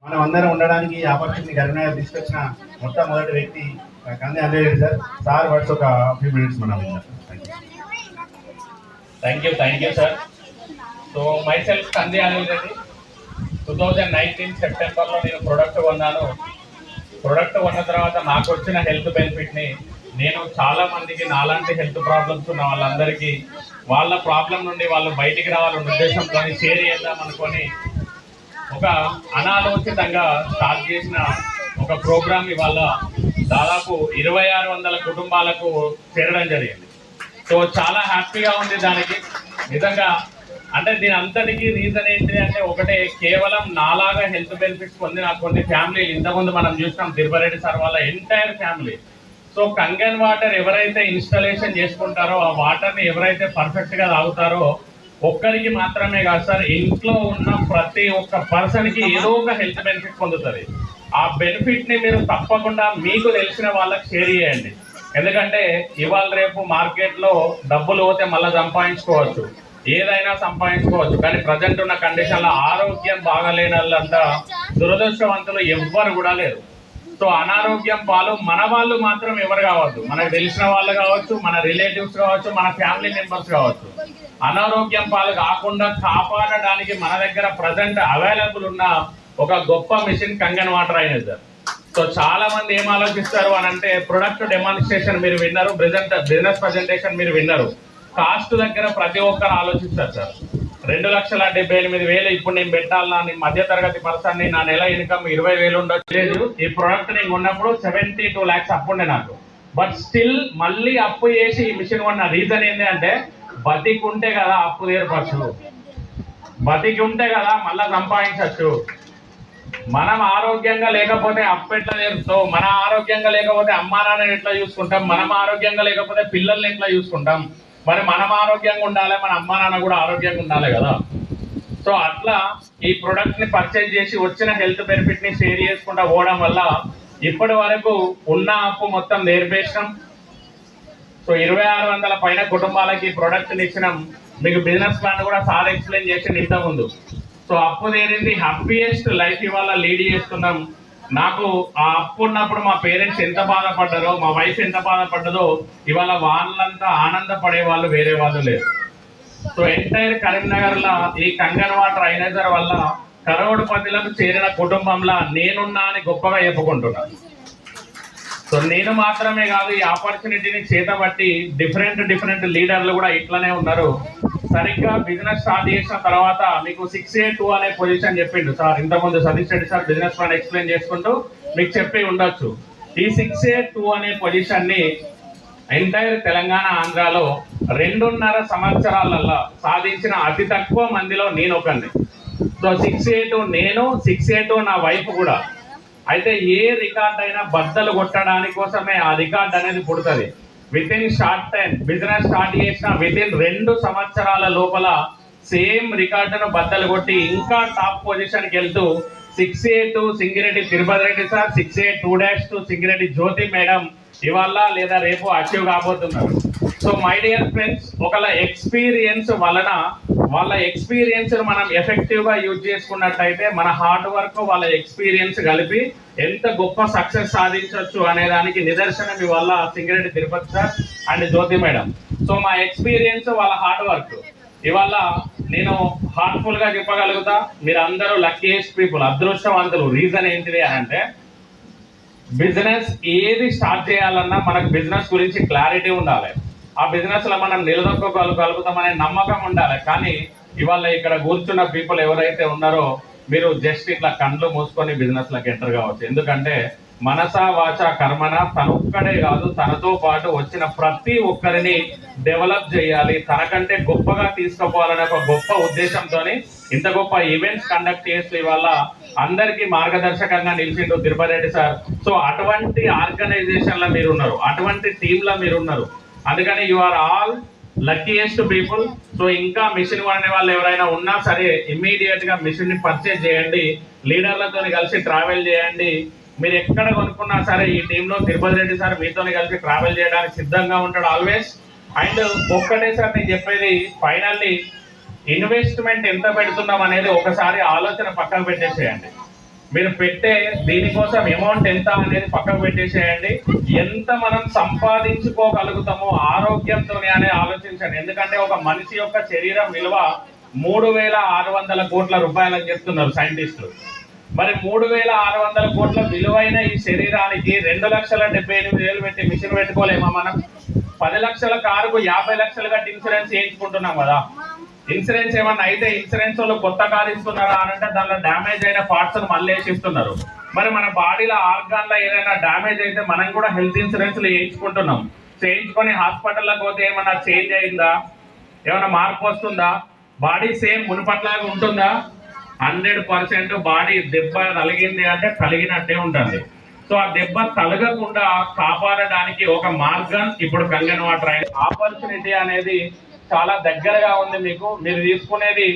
మనం అందరం ఉండడానికి ఈ ఆపర్చునిటీ కరీంనగర్ తీసుకొచ్చిన మొట్టమొదటి వ్యక్తి Kandi Anjay Reddy sir. Sir words ఒక ఫ్యూ మినిట్స్ మనం. Thank you sir. So myself Kandi Anjay Reddy. 2019 సెప్టెంబర్లో నేను ప్రోడక్ట్ కొన్నాను. ప్రోడక్ట్ కొన్న తర్వాత నాకు వచ్చిన హెల్త్ బెనిఫిట్ని నేను చాలా మందికి నాలాంటి హెల్త్ ప్రాబ్లమ్స్ ఉన్న వాళ్ళందరికీ వాళ్ళ ప్రాబ్లం నుండి వాళ్ళు బయటికి రావాలన్న ఉద్దేశంతో షేర్ చేద్దాం అనుకొని ఒక అనాలోచితంగా స్టార్ట్ చేసిన ఒక ప్రోగ్రామ్ ఇవాళ దాదాపు 2600 కుటుంబాలకు చేరడం జరిగింది. సో చాలా హ్యాపీగా ఉంది దానికి నిజంగా. అంటే దీని అంతటికీ రీజన్ ఏంటి అంటే ఒకటే, కేవలం నాలాగా హెల్త్ బెనిఫిట్స్ పొందిన కొన్ని ఫ్యామిలీలు ఇంతకుముందు మనం చూసినాం తిరుపతి సార్ వాళ్ళ entire family. So Kangen water ఎవరైతే ఇన్స్టాలేషన్ చేసుకుంటారో ఆ వాటర్ని ఎవరైతే పర్ఫెక్ట్గా తాగుతారో ఒక్కరికి మాత్రమే కాదు సార్, ఇంట్లో ఉన్న ప్రతి ఒక్క పర్సన్కి ఏదో ఒక హెల్త్ బెనిఫిట్ పొందుతుంది. ఆ బెనిఫిట్ని మీరు తప్పకుండా మీకు తెలిసిన వాళ్ళకి షేర్ చేయండి. ఎందుకంటే ఇవాళ రేపు మార్కెట్లో డబ్బులు పోతే మళ్ళీ సంపాదించుకోవచ్చు, ఏదైనా సంపాదించుకోవచ్చు. కానీ ప్రజెంట్ ఉన్న కండిషన్లో ఆరోగ్యం బాగాలేని వాళ్ళంతా దురదృష్టవంతులు ఎవ్వరు కూడా లేరు. సో అనారోగ్యం పాలు మన వాళ్ళు మాత్రం ఎవరు కావద్దు, మనకు తెలిసిన వాళ్ళు కావచ్చు, మన రిలేటివ్స్ కావచ్చు, మన ఫ్యామిలీ మెంబర్స్ కావచ్చు. అనారోగ్యం పాలు కాకుండా కాపాడడానికి మన దగ్గర ప్రజెంట్ అవైలబుల్ ఉన్న ఒక గొప్ప మిషన్ కంగన్ వాటర్ అయినది సార్. సో చాలా మంది ఏం ఆలోచిస్తారు అని అంటే, ప్రొడక్ట్ డెమాన్స్ట్రేషన్ మీరు విన్నారు, బిజినెస్ ప్రజెంటేషన్ మీరు విన్నారు, కాస్ట్ దగ్గర ప్రతి ఒక్కరు ఆలోచిస్తారు సార్. 2,78,000 ఇప్పుడు నేను పెట్టాలన్నా, నేను మధ్యతరగతి పర్సన్ని, నా నెల ఇన్కమ్ 20,000 ఉండొచ్చు. ఈ ప్రొడక్ట్ నేను ఉన్నప్పుడు 72 lakhs అప్పు ఉండే నాకు. బట్ స్టిల్ మళ్ళీ అప్పు చేసి ఈ మిషన్ కొన్న రీజన్ ఏంటి అంటే, బతికి ఉంటే కదా అప్పు తీరపచ్చు, బతికి ఉంటే కదా మళ్ళా సంపాదించవచ్చు. మనం ఆరోగ్యంగా లేకపోతే అప్పు ఎట్లా తీరుతావు? మన ఆరోగ్యంగా లేకపోతే అమ్మా నాన్నని ఎట్లా చూసుకుంటాం? మనం ఆరోగ్యంగా లేకపోతే పిల్లల్ని ఎట్లా చూసుకుంటాం? మరి మనం ఆరోగ్యంగా ఉండాలి, మన అమ్మా నాన్న కూడా ఆరోగ్యంగా ఉండాలి కదా. సో అట్లా ఈ ప్రొడక్ట్ ని పర్చేజ్ చేసి వచ్చిన హెల్త్ బెనిఫిట్ ని షేర్ చేసుకుంటా పోవడం వల్ల ఇప్పటి వరకు ఉన్న అప్పు మొత్తం నేర్పేసినాం. సో 2600 పైన కుటుంబాలకి ప్రొడక్ట్ ఇచ్చినాం. మీకు బిజినెస్ ప్లాన్ కూడా సార్ ఎక్స్ప్లెయిన్ చేసి ఇంత ముందు. సో అప్పు తీరింది, హ్యాపీయెస్ట్ లైఫ్ ఇవాళ లీడ్ చేస్తున్నాం. నాకు ఆ అప్పు ఉన్నప్పుడు మా పేరెంట్స్ ఎంత బాధపడ్డారో, మా వైఫ్ ఎంత బాధపడ్డదో ఇవాళ వాళ్ళంతా ఆనందపడే వాళ్ళు వేరే వాళ్ళు లేరు. సో ఎంటైర్ కరీంనగర్ లా ఈ కంగన్ వాటర్ అయినజర్ వల్ల కరోడుపతిలకు చేరిన కుటుంబంలా నేనున్నా అని గొప్పగా చెప్పుకుంటున్నాను. సో నేను మాత్రమే కాదు, ఈ ఆపర్చునిటీని చేతబట్టి డిఫరెంట్ లీడర్లు కూడా ఇట్లనే ఉన్నారు. సరిగ్గా బిజినెస్ స్టార్ట్ చేసిన తర్వాత మీకు 6A2 అనే పొజిషన్ చెప్పిండు సార్ ఇంతకుముందు Satish Reddy sir business plan explain చేసుకుంటూ మీకు చెప్పి ఉండొచ్చు. ఈ 6A2 అనే పొజిషన్ ని ఎంటైర్ తెలంగాణ ఆంధ్రాలో 2.5 సంవత్సరాలలో సాధించిన అతి తక్కువ మందిలో నేను ఒకరిని. సో 6A2 నేను, 6A2 నా వైఫ్ కూడా. అయితే ఏ రికార్డ్ అయినా బద్దలు కొట్టడానికి కోసమే ఆ రికార్డ్ అనేది పుడుతుంది. With in short time business start చేసిన విత్ ఇన్ 2 సంవత్సరాల లోపల సేమ్ రికార్డును బద్దలు కొట్టి ఇంకా టాప్ పొజిషన్కి వెళ్తూ 6A2 Singireddy Tirupati Reddy sir, 6A2-2 Singireddy Jyothi madam ఇవాళ లేదా రేపు అచీవ్ కాబోతున్నారు. సో మై డియర్ ఫ్రెండ్స్, ఒకళ్ళ ఎక్స్పీరియన్స్ వలన వాళ్ళ ఎక్స్పీరియన్స్ మనం ఎఫెక్టివ్ గా యూజ్ చేసుకున్నట్టయితే మన హార్డ్ వర్క్ వాళ్ళ ఎక్స్పీరియన్స్ కలిపి ఎంత గొప్ప సక్సెస్ సాధించవచ్చు అనే దానికి నిదర్శనం ఇవాళ Singireddy Tirupati sir and Jyothi madam. So మా ఎక్స్పీరియన్స్ వాళ్ళ హార్డ్ వర్క్ ఇవాళ నేను హార్ట్ఫుల్ గా చెప్పగలుగుతా, మీరు అందరూ లక్కీయెస్ట్ పీపుల్, అదృష్టవంతులు. రీజన్ ఏంటిది అని అంటే, బిజినెస్ ఏది స్టార్ట్ చేయాలన్నా మనకు బిజినెస్ గురించి క్లారిటీ ఉండాలి, ఆ బిజినెస్ లో మనం నిలదొక్కగలుగుతామనే నమ్మకం ఉండాలి. కానీ ఇవాళ ఇక్కడ కూర్చున్న పీపుల్ ఎవరైతే ఉన్నారో మీరు జస్ట్ ఇట్లా కండ్లు మూసుకొని బిజినెస్ లకు ఎంటర్ కావచ్చు. ఎందుకంటే మనస వాచ కర్మన తనొక్కడే కాదు, తనతో పాటు వచ్చిన ప్రతి ఒక్కరిని డెవలప్ చేయాలి, తనకంటే గొప్పగా తీసుకుపోవాలనే ఒక గొప్ప ఉద్దేశంతో ఇంత గొప్ప ఈవెంట్స్ కండక్ట్ చేస్తూ ఇవాళ అందరికీ మార్గదర్శకంగా నిలిచిండు తిరుపతి రెడ్డి సార్. సో అటువంటి ఆర్గనైజేషన్ లో మీరు ఉన్నారు, అటువంటి టీమ్ లో మీరు ఉన్నారు. అందుకని you are all luckiest people. So ఇంకా మిషన్ కొనే వాళ్ళు ఎవరైనా ఉన్నా సరే ఇమ్మీడియట్ గా మిషన్ ని పర్చేజ్ చేయండి, లీడర్లతో కలిసి ట్రావెల్ చేయండి. మీరు ఎక్కడ కొనుక్కున్నా సరే ఈ టీంలో తిరుపతి రెడ్డి సార్ మీతో కలిసి ట్రావెల్ చేయడానికి సిద్ధంగా ఉంటాడు ఆల్వేస్. అండ్ ఒక్కటే సార్ నేను చెప్పేది, ఫైనల్లీ ఇన్వెస్ట్మెంట్ ఎంత పెడుతున్నాం అనేది ఒకసారి ఆలోచన పక్కన పెట్టేసేయండి. మీరు పెట్టే దీనికోసం అమౌంట్ ఎంత అనేది పక్కకు పెట్టేసేయండి. ఎంత మనం సంపాదించుకోగలుగుతామో ఆరోగ్యంతోనే అనే ఆలోచించండి. ఎందుకంటే ఒక మనిషి యొక్క శరీరం విలువ 3,600 కోట్ల రూపాయలని చెప్తున్నారు సైంటిస్టులు. మరి 3,600 కోట్ల విలువైన ఈ శరీరానికి 2,78,000 పెట్టి మిషన్ పెట్టుకోలేమా మనం? 10 లక్షల కారుకు 50 లక్షలు కట్టి ఇన్సూరెన్స్ చేయించుకుంటున్నాం కదా. ఇన్సూరెన్స్ ఏమన్నా అయితే ఇన్సూరెన్స్ వాళ్ళు కొత్త కారు ఇస్తున్నారా అని అంటే దానిలో డ్యామేజ్ అయిన పార్ట్స్ మళ్ళీ వేసిస్తున్నారు. మరి మన బాడీలో ఆర్గాన్లో ఏదైనా డ్యామేజ్ అయితే మనం కూడా హెల్త్ ఇన్సూరెన్స్లు చేయించుకుంటున్నాం. చేయించుకొని హాస్పిటల్లోకి పోతే ఏమన్నా చేంజ్ అయిందా, ఏమైనా మార్పు వస్తుందా? బాడీ సేమ్ మునుపట్లాగా ఉంటుందా? 100% బాడీ దెబ్బ తగిలింది అంటే కలిగినట్టే ఉంటుంది. సో ఆ దెబ్బ తలగకుండా కాపాడడానికి ఒక మార్గం ఇప్పుడు కంగన్ వాటర్ ఆపర్చునిటీ అనేది చాలా దగ్గరగా ఉంది మీకు. మీరు తీసుకునేది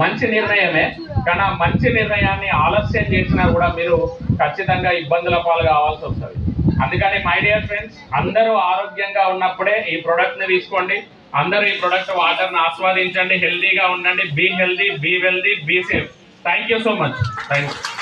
మంచి నిర్ణయమే, కానీ ఆ మంచి నిర్ణయాన్ని ఆలస్యం చేసినా కూడా మీరు ఖచ్చితంగా ఇబ్బందుల పాలు కావాల్సి వస్తుంది. అందుకని మై డియర్ ఫ్రెండ్స్, అందరూ ఆరోగ్యంగా ఉన్నప్పుడే ఈ ప్రోడక్ట్ ని తీసుకోండి. అందరూ ఈ ప్రోడక్ట్ వాటర్ ని ఆస్వాదించండి. హెల్దీగా ఉండండి. Be healthy, be wealthy, be safe. Thank you so much. Thank you.